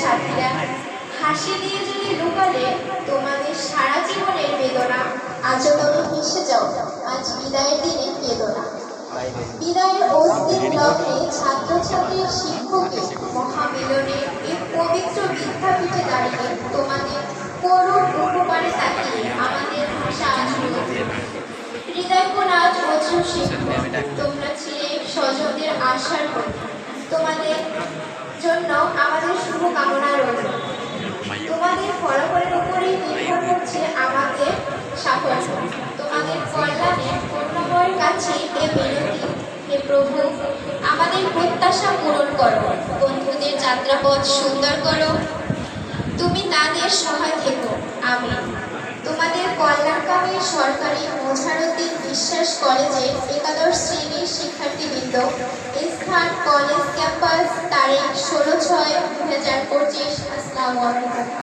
সাথীরা, হাসি দিয়ে যদি লুকালে তোমাদের সারা জীবনের বেদনা, আজও তবে হেসে যাও, আজ বিদায়ের দিনে কেঁদো না। বিদায়ের অস্থির লগ্নে ছাত্রছাত্রীর শিক্ষকের মহামিলনের এই পবিত্র বিদ্যাপীঠে দাঁড়িয়ে তোমাদের করুণ উপকারে তাকিয়ে আমাদের ভাষা আসলো। হৃদয় কোনাজ বছর শিক্ষক, তোমরা ছিলে স্বজনদের আশার প্রতীক। তোমাদের জন্য আমাদের শুভ কামনা রইল। তোমাদের ফলাফলের উপরেই নির্ভর করছে আমাদের সাফল্য। তোমাদের কল্যাণে করুণাময়ের কাছে এ বিনতি, হে প্রভু, আমাদের প্রত্যাশা পূরণ করো, বন্ধুদের যাত্রাপথ সুন্দর করো, তুমি তাদের সহায় থেকো। আমিন। তোমাদের কল্যাণকামী সরকারি মোছারুদ্দিন বিশ্বাস কলেজের একাদশ শ্রেণীর শিক্ষার্থীবৃন্দ, স্থান কলেজ ক্যাম্পাস, তারিখ 16/6/2025। আসসালামু আলাইকুম।